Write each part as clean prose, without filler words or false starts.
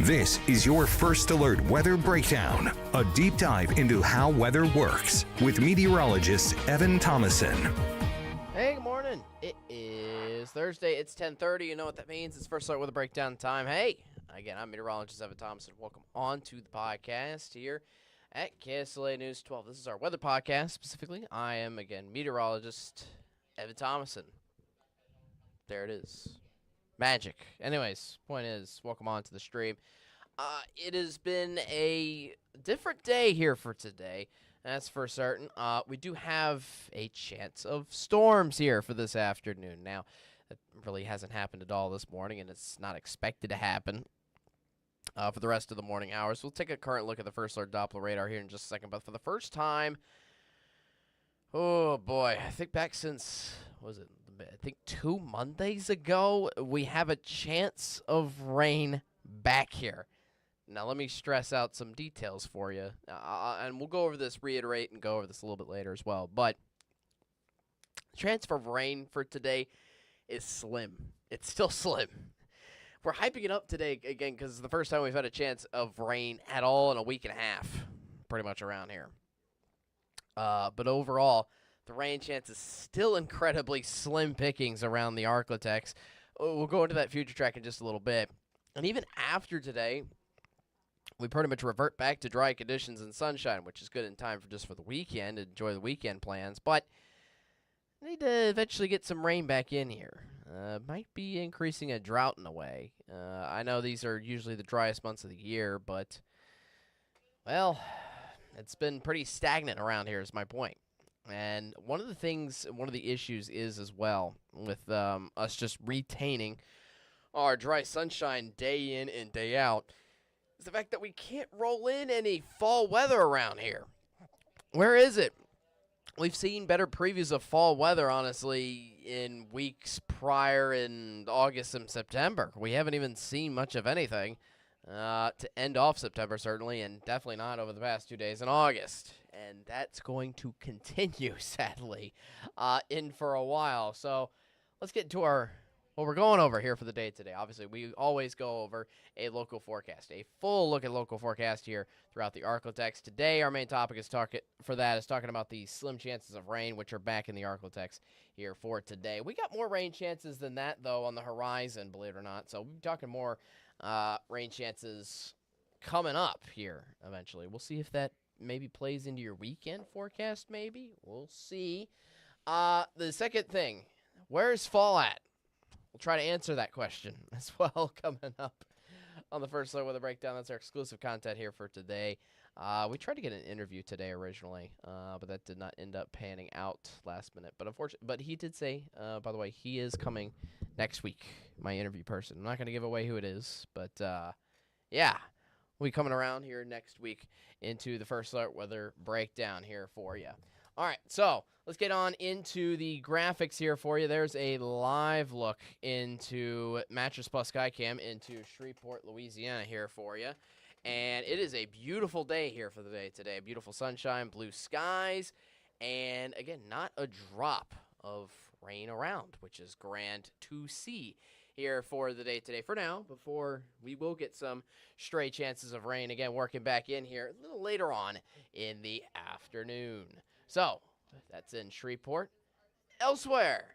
This is your First Alert Weather Breakdown, a deep dive into how weather works with meteorologist Evan Thomason. Hey, good morning. It is Thursday. It's 10:30. You know what that means. It's First Alert Weather Breakdown time. Hey, again, I'm meteorologist Evan Thomason. Welcome on to the podcast here at KSLA News 12. This is our weather podcast specifically. I am, again, meteorologist Evan Thomason. There it is. Magic. Anyways, point is, welcome on to the stream. It has been a different day here for today. That's for certain. We do have a chance of storms here for this afternoon. Now, that really hasn't happened at all this morning, and it's not expected to happen for the rest of the morning hours. We'll take a current look at the First Alert Doppler radar here in just a second. But for the first time, oh boy, I think back since, I think 2 Mondays ago, we have a chance of rain back here. Now, let me stress out some details for you, and we'll go over this, reiterate, and go over this a little bit later as well. But the chance for rain for today is slim. It's still slim. We're hyping it up today, again, because it's the first time we've had a chance of rain at all in a week and a half, pretty much around here. But overall, the rain chance is still incredibly slim pickings around the ArkLaTex. We'll go into that future track in just a little bit. And even after today, we pretty much revert back to dry conditions and sunshine, which is good in time for the weekend, enjoy the weekend plans. But I need to eventually get some rain back in here. Might be increasing a drought in a way. I know these are usually the driest months of the year, but, well, it's been pretty stagnant around here is my point. And one of the issues is as well with us just retaining our dry sunshine day in and day out is the fact that we can't roll in any fall weather around here. Where is it? We've seen better previews of fall weather, honestly, in weeks prior in August and September. We haven't even seen much of anything to end off September, certainly, and definitely not over the past 2 days in August. And that's going to continue, sadly, in for a while. So let's get into what we're going over here for the day today. Obviously, we always go over a local forecast, a full look at local forecast here throughout the ArkLaTex. Today, our main topic is talking about the slim chances of rain, which are back in the ArkLaTex here for today. We got more rain chances than that, though, on the horizon, believe it or not. So we'll be talking more rain chances coming up here eventually. We'll see if that maybe plays into your weekend forecast, maybe. We'll see. The second thing, where's fall at? We'll try to answer that question as well coming up on the First Alert Weather Breakdown. That's our exclusive content here for today. We tried to get an interview today originally, but that did not end up panning out last minute. But he did say, by the way, he is coming next week, my interview person. I'm not going to give away who it is, but yeah, we'll be coming around here next week into the First Alert Weather Breakdown here for you. All right, so let's get on into the graphics here for you. There's a live look into Mattress Plus Skycam into Shreveport, Louisiana here for you. And it is a beautiful day here for the day today. Beautiful sunshine, blue skies, and again, not a drop of rain around, which is grand to see here for the day today. For now, before we will get some stray chances of rain, again, working back in here a little later on in the afternoon. So, that's in Shreveport. Elsewhere,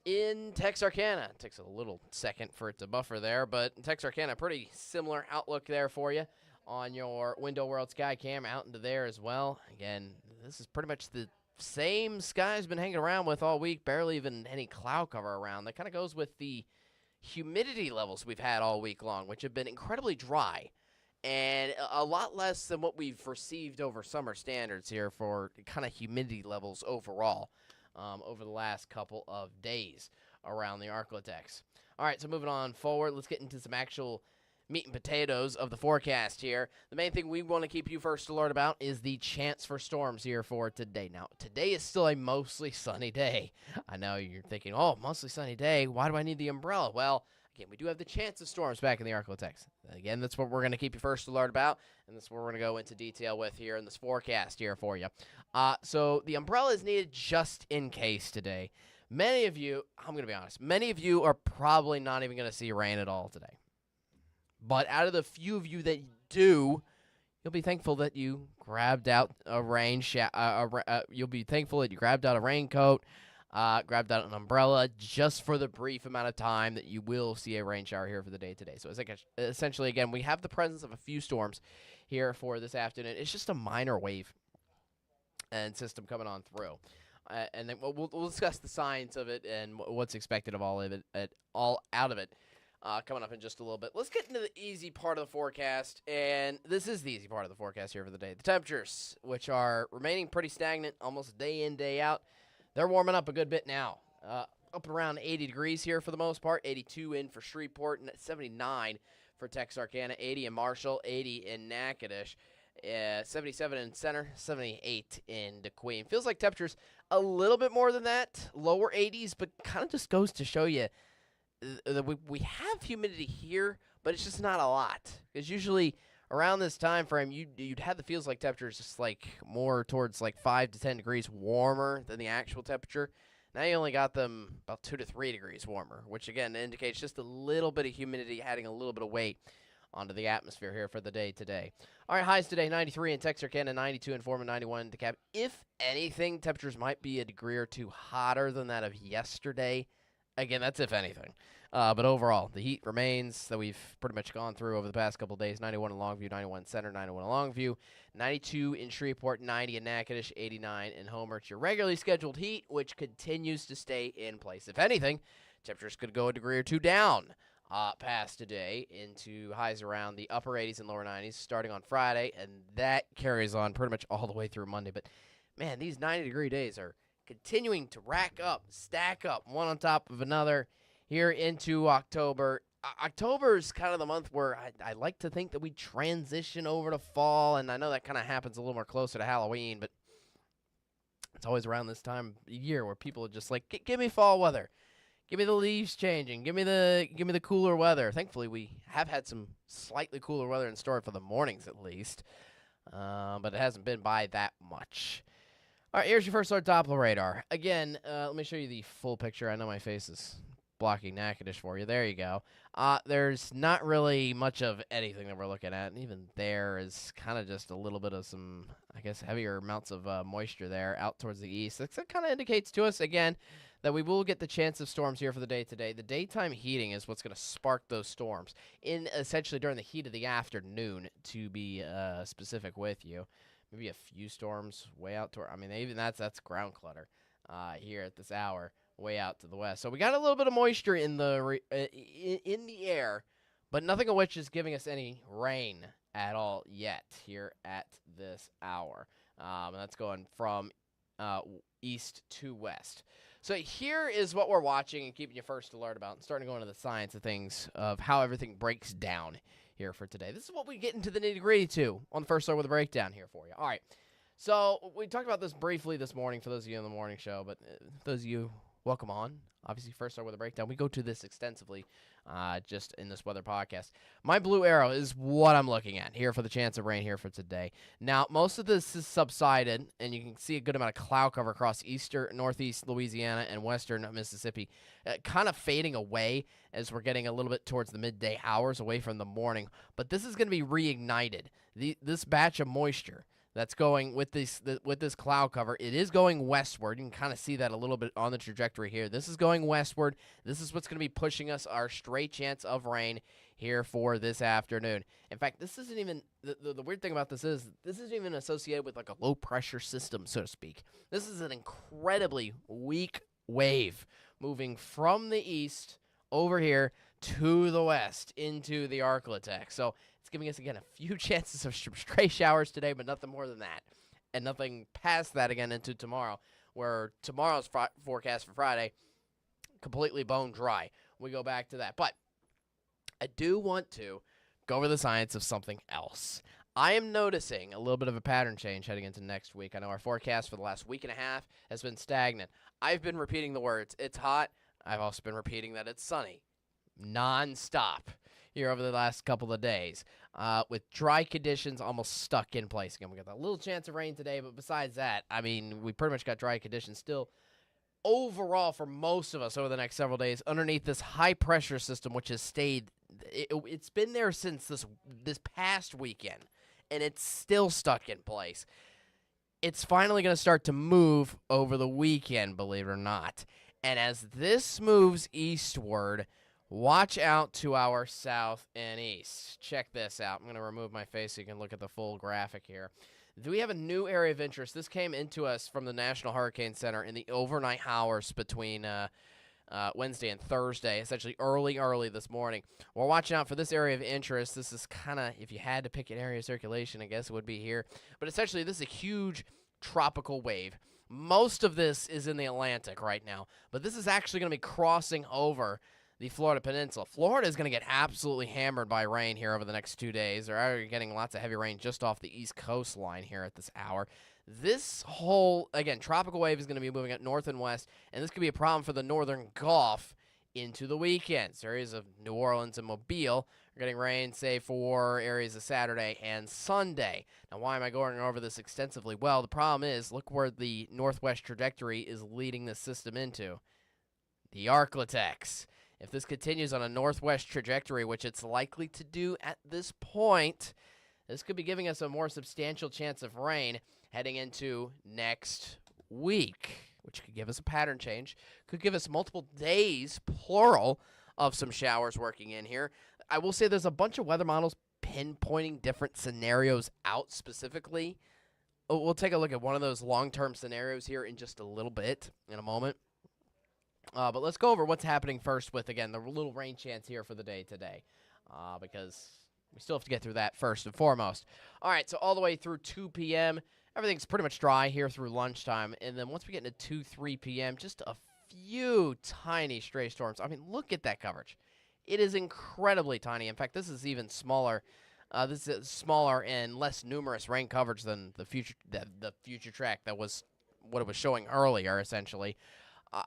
in Texarkana, it takes a little second for it to buffer there, but in Texarkana, pretty similar outlook there for you on your Window World Skycam out into there as well. Again, this is pretty much the same sky has been hanging around with all week, barely even any cloud cover around. That kind of goes with the humidity levels we've had all week long, which have been incredibly dry. And a lot less than what we've received over summer standards here for kind of humidity levels overall over the last couple of days around the ArkLaTex. All right, so moving on forward, let's get into some actual meat and potatoes of the forecast here. The main thing we want to keep you first alert about is the chance for storms here for today. Now, today is still a mostly sunny day. I know you're thinking, oh, mostly sunny day, why do I need the umbrella? Well, again, we do have the chance of storms back in the ArkLaTex. Again, that's what we're going to keep you first alert about, and that's what we're going to go into detail with here in this forecast here for you. So the umbrella is needed just in case today. Many of you, I'm going to be honest, many of you are probably not even going to see rain at all today. But out of the few of you that do, you'll be thankful that you grabbed out a you'll be thankful that you grabbed out a raincoat, grabbed out an umbrella just for the brief amount of time that you will see a rain shower here for the day today. So it's like essentially, again, we have the presence of a few storms here for this afternoon. It's just a minor wave and system coming on through. And then we'll discuss the science of it and what's expected of all of it, all out of it, coming up in just a little bit. Let's get into the easy part of the forecast, and this is the easy part of the forecast here for the day. The temperatures, which are remaining pretty stagnant almost day in, day out, they're warming up a good bit now. Up around 80 degrees here for the most part, 82 in for Shreveport, and 79 for Texarkana, 80 in Marshall, 80 in Natchitoches. 77 in Center, 78 in DeQueen. Feels like temperatures a little bit more than that, lower 80s, but kind of just goes to show you that we have humidity here, but it's just not a lot. Because usually around this time frame, you'd have the feels like temperatures just like more towards like 5 to 10 degrees warmer than the actual temperature. Now you only got them about 2 to 3 degrees warmer, which again indicates just a little bit of humidity adding a little bit of weight onto the atmosphere here for the day today. All right, highs today, 93 in Texarkana, 92 in Foreman, 91 in DeKalb. If anything, temperatures might be a degree or two hotter than that of yesterday. Again, that's if anything. But overall, the heat remains that we've pretty much gone through over the past couple of days. 91 in Longview, 91 in Center, 91 in Longview, 92 in Shreveport, 90 in Natchitoches, 89 in Homer. It's your regularly scheduled heat, which continues to stay in place. If anything, temperatures could go a degree or two down past today into highs around the upper 80s and lower 90s starting on Friday, and that carries on pretty much all the way through Monday. But, man, these 90-degree days are continuing to rack up, stack up, one on top of another here into October. October is kind of the month where I like to think that we transition over to fall, and I know that kind of happens a little more closer to Halloween, but it's always around this time of year where people are just like, give me fall weather. Give me the leaves changing. Give me the cooler weather. Thankfully, we have had some slightly cooler weather in store for the mornings at least, but it hasn't been by that much. All right, here's your first alert Doppler radar. Again, let me show you the full picture. I know my face is blocking Natchitoches for you. There you go. There's not really much of anything that we're looking at, and even there is kind of just a little bit of some, I guess, heavier amounts of moisture there out towards the east. That kind of indicates to us, again, that we will get the chance of storms here for the day today. The daytime heating is what's going to spark those storms in essentially during the heat of the afternoon, to be specific with you. Maybe a few storms way out toward, I mean, even that's ground clutter here at this hour, way out to the west. So we got a little bit of moisture in the air, but nothing of which is giving us any rain at all yet here at this hour. And that's going from east to west. So here is what we're watching and keeping you first alert about, and starting to go into the science of things, of how everything breaks down here for today. This is what we get into the nitty-gritty to on the first start with a breakdown here for you. All right, so we talked about this briefly this morning for those of you in the morning show, but those of you, welcome on. Obviously, first start with a breakdown. We go to this extensively just in this weather podcast. My blue arrow is what I'm looking at here for the chance of rain here for today. Now, most of this is subsided, and you can see a good amount of cloud cover across northeast Louisiana and western Mississippi, kind of fading away as we're getting a little bit towards the midday hours away from the morning. But this is going to be reignited. This batch of moisture that's going with this cloud cover, it is going westward. You can kind of see that a little bit on the trajectory here. This is going westward. This is what's going to be pushing us our straight chance of rain here for this afternoon. In fact, this isn't even, the weird thing about this isn't even associated with like a low pressure system, so to speak. This is an incredibly weak wave moving from the east over here to the west into the ArkLaTex. So it's giving us, again, a few chances of stray showers today, but nothing more than that. And nothing past that again into tomorrow, where tomorrow's forecast for Friday, completely bone dry. We go back to that. But I do want to go over the science of something else. I am noticing a little bit of a pattern change heading into next week. I know our forecast for the last week and a half has been stagnant. I've been repeating the words, it's hot. I've also been repeating that it's sunny non-stop here over the last couple of days, with dry conditions almost stuck in place. Again, we got a little chance of rain today, but besides that, I mean, we pretty much got dry conditions still overall for most of us over the next several days underneath this high-pressure system, which has stayed It's been there since this past weekend, and it's still stuck in place. It's finally going to start to move over the weekend, believe it or not. And as this moves eastward, watch out to our south and east. Check this out. I'm going to remove my face so you can look at the full graphic here. Do we have a new area of interest? This came into us from the National Hurricane Center in the overnight hours between Wednesday and Thursday, essentially early this morning. We're watching out for this area of interest. This is kind of, if you had to pick an area of circulation, I guess it would be here. But essentially, this is a huge tropical wave. Most of this is in the Atlantic right now, but this is actually going to be crossing over the Florida Peninsula. Florida is going to get absolutely hammered by rain here over the next 2 days. They're already getting lots of heavy rain just off the East Coast line here at this hour. This whole, again, tropical wave is going to be moving up north and west, and this could be a problem for the northern Gulf into the weekends. Areas of New Orleans and Mobile are getting rain, say, for areas of Saturday and Sunday. Now, why am I going over this extensively? Well, the problem is, look where the northwest trajectory is leading this system into. The ArkLaTex. If this continues on a northwest trajectory, which it's likely to do at this point, this could be giving us a more substantial chance of rain heading into next week, which could give us a pattern change, could give us multiple days, plural, of some showers working in here. I will say there's a bunch of weather models pinpointing different scenarios out specifically. We'll take a look at one of those long-term scenarios here in just a little bit, in a moment. But let's go over what's happening first with, again, the little rain chance here for the day today, because we still have to get through that first and foremost. All right, so all the way through 2 p.m., everything's pretty much dry here through lunchtime. And then once we get into 2, 3 p.m., just a few tiny stray storms. I mean, look at that coverage. It is incredibly tiny. In fact, this is even smaller. This is smaller and less numerous rain coverage than the future track that was what it was showing earlier, essentially.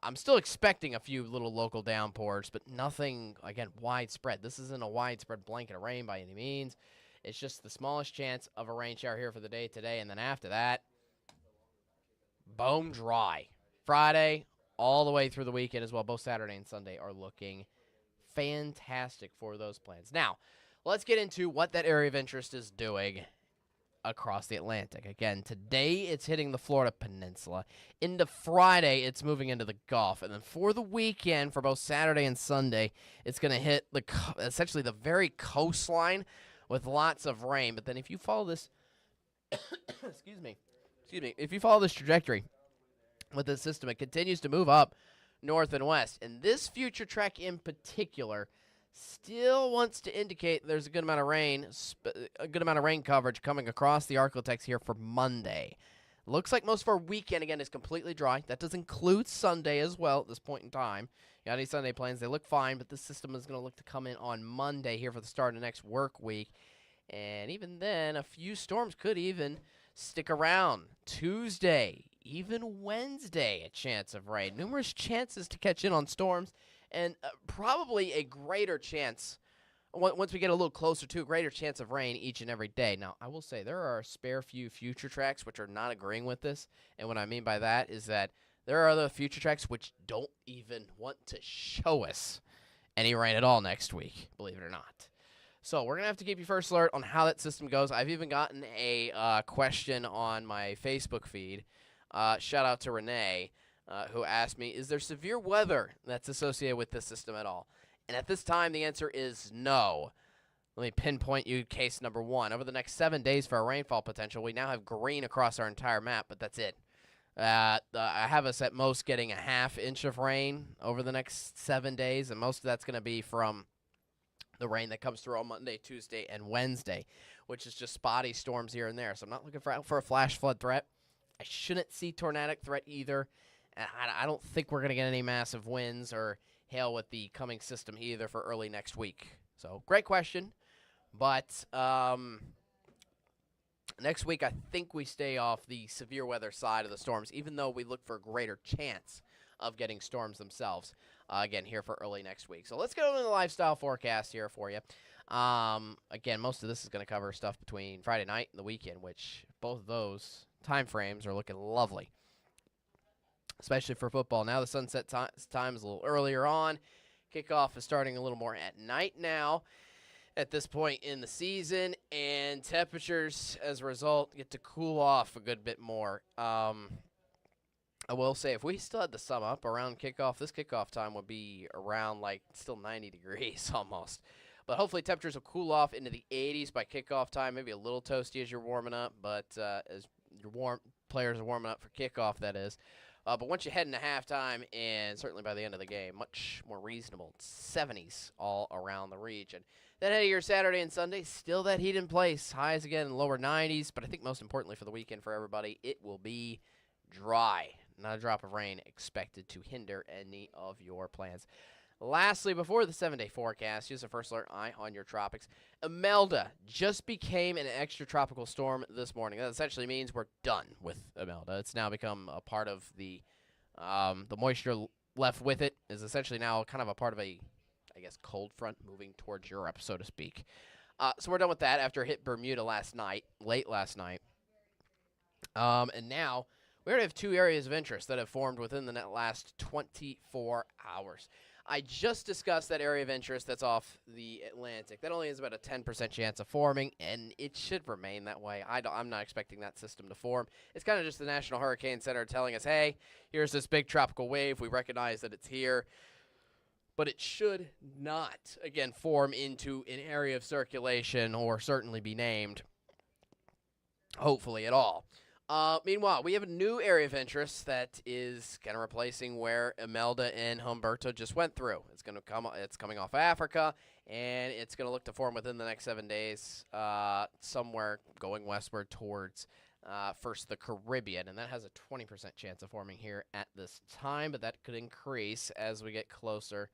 I'm still expecting a few little local downpours, but nothing, again, widespread. This isn't a widespread blanket of rain by any means. It's just the smallest chance of a rain shower here for the day today, and then after that, bone dry. Friday, all the way through the weekend as well. Both Saturday and Sunday are looking fantastic for those plans. Now, let's get into what that area of interest is doing across the Atlantic. Again, today it's hitting the Florida Peninsula. Into Friday, it's moving into the Gulf. And then for the weekend, for both Saturday and Sunday, it's going to hit essentially the very coastline with lots of rain. But then if you follow this, excuse me, if you follow this trajectory with this system, it continues to move up north and west. And this future track in particular still wants to indicate there's a good amount of rain, coverage coming across the ArkLaTex here for Monday. Looks like most of our weekend, again, is completely dry. That does include Sunday as well at this point in time. You got any Sunday plans? They look fine, but this system is going to look to come in on Monday here for the start of the next work week. And even then, a few storms could even stick around. Tuesday, even Wednesday, a chance of rain. Numerous chances to catch in on storms. And probably a greater chance, once we get a little closer to, a greater chance of rain each and every day. Now, I will say there are a spare few future tracks which are not agreeing with this. And what I mean by that is that there are other future tracks which don't even want to show us any rain at all next week, believe it or not. So we're going to have to keep you first alert on how that system goes. I've even gotten a question on my Facebook feed. Shout out to Renee. Who asked me, is there severe weather that's associated with this system at all? And at this time, the answer is no. Let me pinpoint you case number one. Over the next 7 days for our rainfall potential, we now have green across our entire map, but that's it. I have us at most getting a ½ inch of rain over the next 7 days, and most of that's going to be from the rain that comes through on Monday, Tuesday, and Wednesday, which is just spotty storms here and there. So I'm not looking for a flash flood threat. I shouldn't see tornadic threat either. I don't think we're going to get any massive winds or hail with the coming system either for early next week. So, great question. But next week, I think we stay off the severe weather side of the storms, even though we look for a greater chance of getting storms themselves, again, here for early next week. So, let's go into the lifestyle forecast here for you. Again, most of this is going to cover stuff between Friday night and the weekend, which both of those time frames are looking lovely, especially for football. Now the sunset time is a little earlier on. Kickoff is starting a little more at night now. at this point in the season, and temperatures, as a result, get to cool off a good bit more. I will say, if we still had the sum up around kickoff, this kickoff time would be around, like, still 90 degrees almost. But hopefully temperatures will cool off into the 80s by kickoff time, maybe a little toasty as you're warming up, but as your players are warming up for kickoff, that is. But once you head into halftime, and certainly by the end of the game, much more reasonable. 70s all around the region. Then heading your Saturday and Sunday, still that heat in place. Highs again in the lower 90s, but I think most importantly for the weekend for everybody, it will be dry. Not a drop of rain expected to hinder any of your plans. Lastly, before the 7-day forecast, here's the first alert eye on your tropics. Imelda just became an extratropical storm this morning. That essentially means we're done with Imelda. It's now become a part of the moisture left with it is essentially now kind of a part of a, I guess, cold front moving towards Europe, so to speak. So we're done with that after it hit Bermuda late last night. And now we already have 2 areas of interest that have formed within the last 24 hours. I just discussed that area of interest that's off the Atlantic. That only has about a 10% chance of forming, and it should remain that way. I'm not expecting that system to form. It's kind of just the National Hurricane Center telling us, hey, here's this big tropical wave. We recognize that it's here. But it should not, again, form into an area of circulation or certainly be named, hopefully at all. Meanwhile, we have a new area of interest that is kind of replacing where Imelda and Humberto just went through. It's coming off Africa, and it's going to look to form within the next 7 days, somewhere going westward towards first the Caribbean, and that has a 20% chance of forming here at this time, but that could increase as we get closer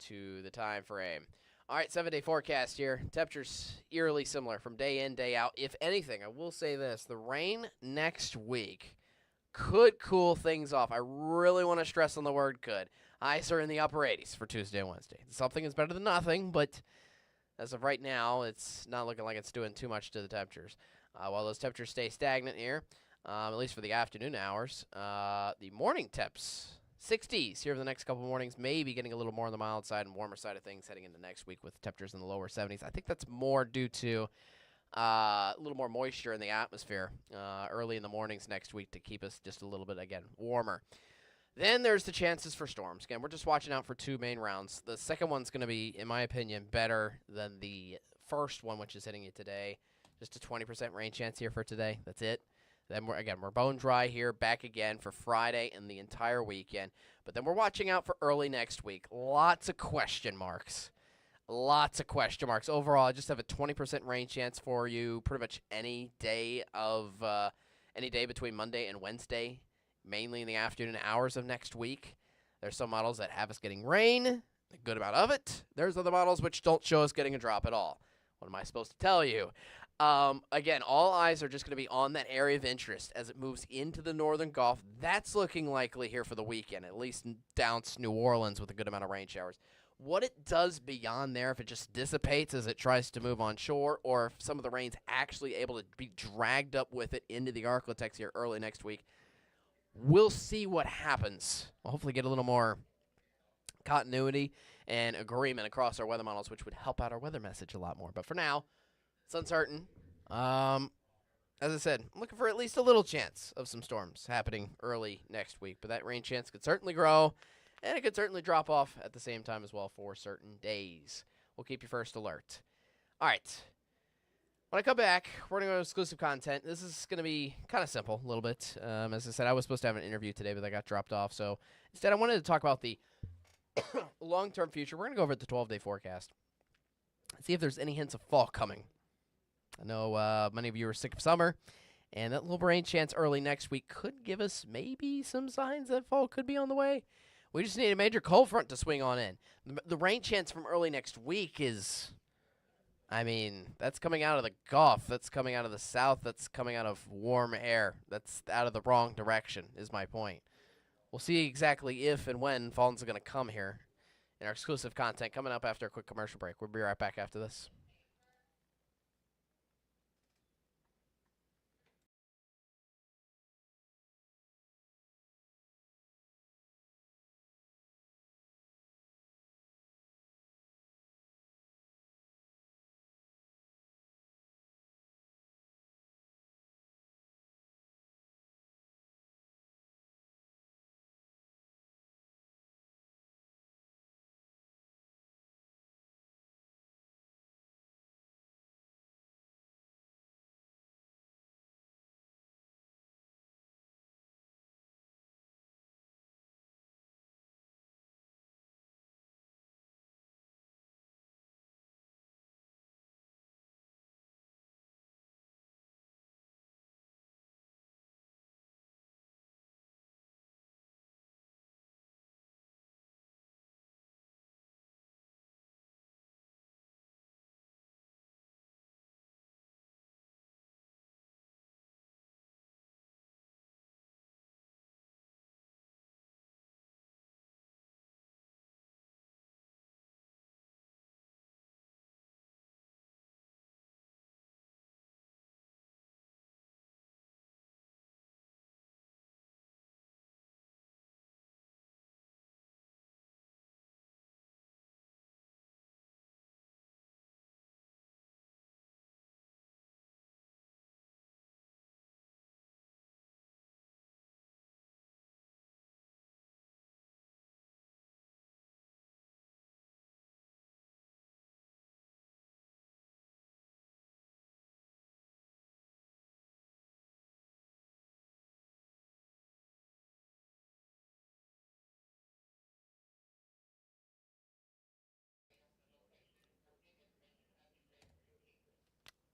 to the time frame. All right, 7-day forecast here. Temperatures eerily similar from day in, day out. If anything, I will say this. The rain next week could cool things off. I really want to stress on the word could. Highs are in the upper 80s for Tuesday and Wednesday. Something is better than nothing, but as of right now, it's not looking like it's doing too much to the temperatures. While those temperatures stay stagnant here, at least for the afternoon hours, the morning temps 60s here for the next couple mornings, maybe getting a little more on the mild side and warmer side of things heading into next week with temperatures in the lower 70s. I think that's more due to a little more moisture in the atmosphere early in the mornings next week to keep us just a little bit, again, warmer. Then there's the chances for storms. Again, we're just watching out for 2 main rounds. The second one's going to be, in my opinion, better than the first one, which is hitting you today. Just a 20% rain chance here for today. That's it. Then we're bone dry here, back again for Friday and the entire weekend. But then we're watching out for early next week. Lots of question marks. Overall, I just have a 20% rain chance for you pretty much any day between Monday and Wednesday, mainly in the afternoon hours of next week. There's some models that have us getting rain, a good amount of it. There's other models which don't show us getting a drop at all. What am I supposed to tell you? Again, all eyes are just going to be on that area of interest as it moves into the northern Gulf. That's looking likely here for the weekend, at least down to New Orleans with a good amount of rain showers. What it does beyond there, if it just dissipates as it tries to move on shore, or if some of the rain's actually able to be dragged up with it into the ArkLaTex here early next week, we'll see what happens. We'll hopefully get a little more continuity and agreement across our weather models, which would help out our weather message a lot more. But for now, it's uncertain. As I said, I'm looking for at least a little chance of some storms happening early next week. But that rain chance could certainly grow, and it could certainly drop off at the same time as well for certain days. We'll keep you first alert. All right. When I come back, we're going to go to exclusive content. This is going to be kind of simple a little bit. As I said, I was supposed to have an interview today, but I got dropped off. So instead, I wanted to talk about the long-term future. We're going to go over the 12-day forecast. See if there's any hints of fall coming. I know many of you are sick of summer, and that little rain chance early next week could give us maybe some signs that fall could be on the way. We just need a major cold front to swing on in. The rain chance from early next week is, that's coming out of the Gulf. That's coming out of the south. That's coming out of warm air. That's out of the wrong direction is my point. We'll see exactly if and when fall's going to come here in our exclusive content coming up after a quick commercial break. We'll be right back after this.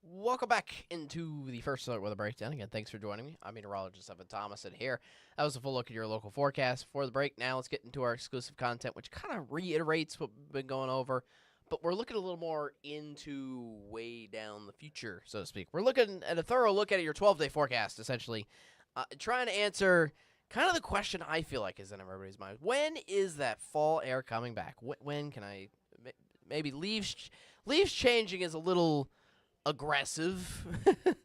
Welcome back into the first alert weather breakdown. Again, thanks for joining me. I'm meteorologist Evan Thomason here. That was a full look at your local forecast for the break. Now let's get into our exclusive content, which kind of reiterates what we've been going over, but we're looking a little more into way down the future, so to speak. We're looking at a thorough look at your 12-day forecast, essentially, trying to answer kind of the question I feel like is in everybody's mind. When is that fall air coming back? When can I maybe leaves changing is a little aggressive, a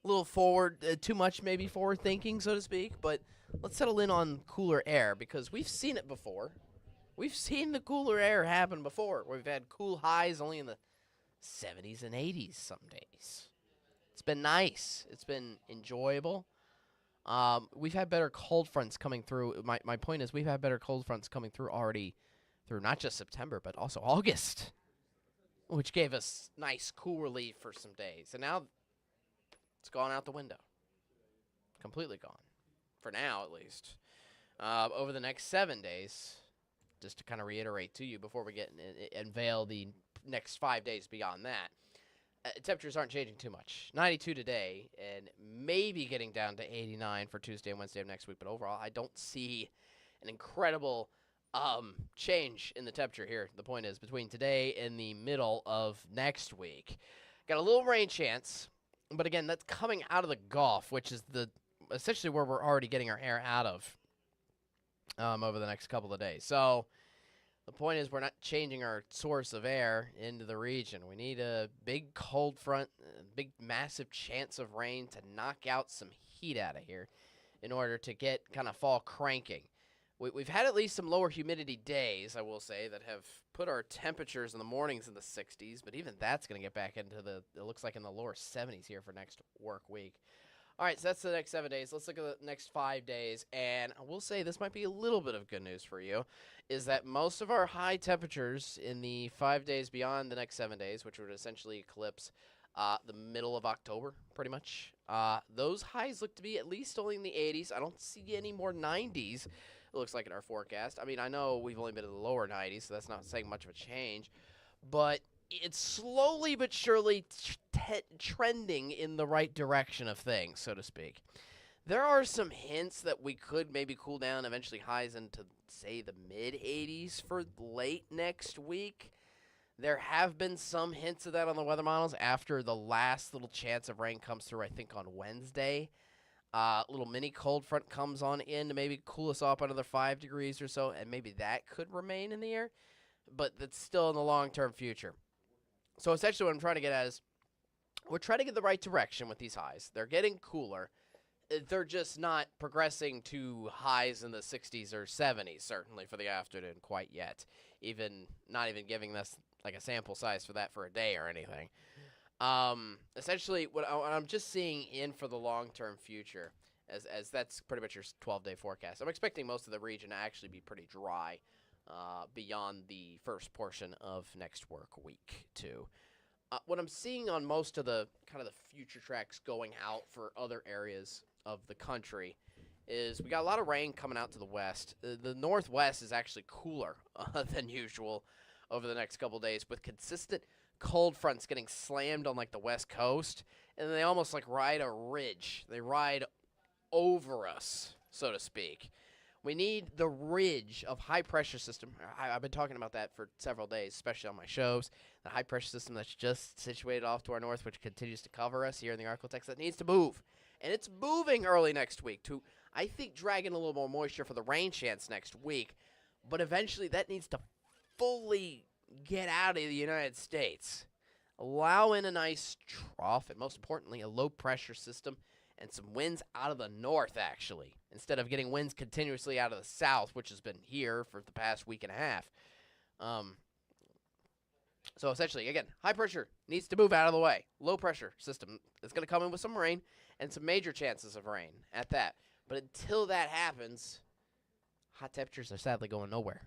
little forward, too much maybe forward thinking, so to speak, but let's settle in on cooler air because we've seen it before. We've seen the cooler air happen before. We've had cool highs only in the 70s and 80s some days. It's been nice. It's been enjoyable. We've had better cold fronts coming through. My point is we've had better cold fronts coming through already through not just September, but also August, which gave us nice, cool relief for some days. And now it's gone out the window. Completely gone. For now, at least. Over the next 7 days, just to kind of reiterate to you before we get unveil the next 5 days beyond that, temperatures aren't changing too much. 92 today, and maybe getting down to 89 for Tuesday and Wednesday of next week. But overall, I don't see an incredible change in the temperature here. The point is, between today and the middle of next week, got a little rain chance, but again, that's coming out of the Gulf, which is essentially where we're already getting our air out of over the next couple of days. So the point is, we're not changing our source of air into the region. We need a big cold front, a big massive chance of rain to knock out some heat out of here in order to get kind of fall cranking. We've had at least some lower humidity days, I will say, that have put our temperatures in the mornings in the 60s, but even that's going to get back into it looks like in the lower 70s here for next work week. All right, so that's the next 7 days. Let's look at the next 5 days, and I will say this might be a little bit of good news for you, is that most of our high temperatures in the 5 days beyond the next 7 days, which would essentially eclipse the middle of October, pretty much, those highs look to be at least only in the 80s. I don't see any more 90s. It looks like in our forecast. I mean, I know we've only been in the lower 90s, so that's not saying much of a change. But it's slowly but surely trending in the right direction of things, so to speak. There are some hints that we could maybe cool down, eventually highs into, say, the mid-80s for late next week. There have been some hints of that on the weather models after the last little chance of rain comes through, I think, on Wednesday. Little mini cold front comes on in to maybe cool us off another 5 degrees or so, and maybe that could remain in the air, but that's still in the long-term future. So essentially what I'm trying to get at is we're trying to get the right direction with these highs. They're getting cooler. They're just not progressing to highs in the 60s or 70s, certainly for the afternoon quite yet, not even giving us like a sample size for that for a day or anything. Essentially, what I'm just seeing in for the long-term future, as that's pretty much your 12-day forecast. I'm expecting most of the region to actually be pretty dry beyond the first portion of next work week, too. What I'm seeing on most of the kind of the future tracks going out for other areas of the country is we got a lot of rain coming out to the west. The northwest is actually cooler than usual over the next couple days, with consistent cold fronts getting slammed on like the west coast, and they almost like ride a ridge. They ride over us, so to speak. We need the ridge of high pressure system. I've been talking about that for several days, especially on my shows. The high pressure system that's just situated off to our north, which continues to cover us here in the ArkLaTex, that needs to move. And it's moving early next week to, I think, drag in a little more moisture for the rain chance next week. But eventually that needs to fully get out of the United States. Allow in a nice trough, and most importantly, a low pressure system and some winds out of the north, actually, instead of getting winds continuously out of the south, which has been here for the past week and a half. So essentially, again, high pressure needs to move out of the way. Low pressure system is going to come in with some rain and some major chances of rain at that. But until that happens, hot temperatures are sadly going nowhere.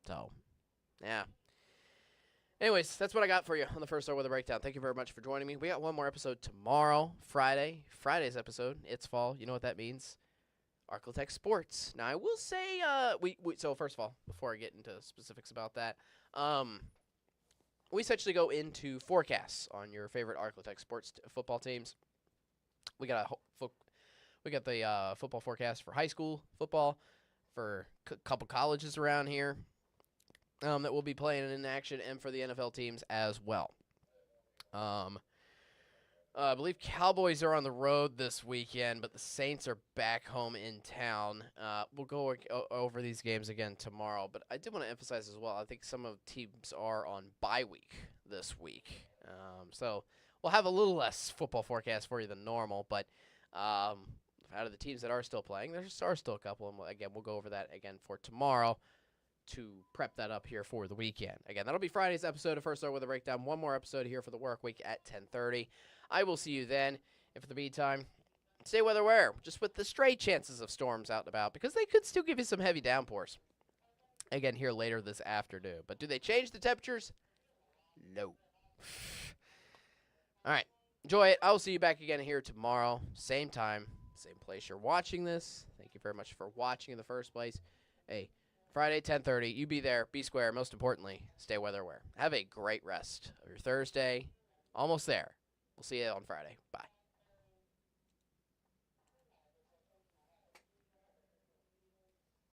So, yeah. Anyways, that's what I got for you on the first weather breakdown. Thank you very much for joining me. We got one more episode tomorrow, Friday. Friday's episode, it's fall. You know what that means. ArkLaTex Sports. Now, I will say, so first of all, before I get into specifics about that, we essentially go into forecasts on your favorite ArkLaTex sports football teams. We got the football forecast for high school football, for a couple colleges around here that will be playing in action, and for the NFL teams as well. I believe Cowboys are on the road this weekend, but the Saints are back home in town. We'll go over these games again tomorrow, but I did want to emphasize as well, I think some of the teams are on bye week this week. So we'll have a little less football forecast for you than normal, but out of the teams that are still playing, there are still a couple, and again, we'll go over that again for tomorrow to prep that up here for the weekend. Again, that'll be Friday's episode of First Start with a Breakdown. One more episode here for the work week at 10:30. I will see you then. And for the meantime, stay weather aware, just with the stray chances of storms out and about, because they could still give you some heavy downpours. Again, here later this afternoon. But do they change the temperatures? No. All right. Enjoy it. I will see you back again here tomorrow. Same time, same place you're watching this. Thank you very much for watching in the first place. Hey, Friday, 10:30. You be there. Be square. Most importantly, stay weather aware. Have a great rest of your Thursday. Almost there. We'll see you on Friday. Bye.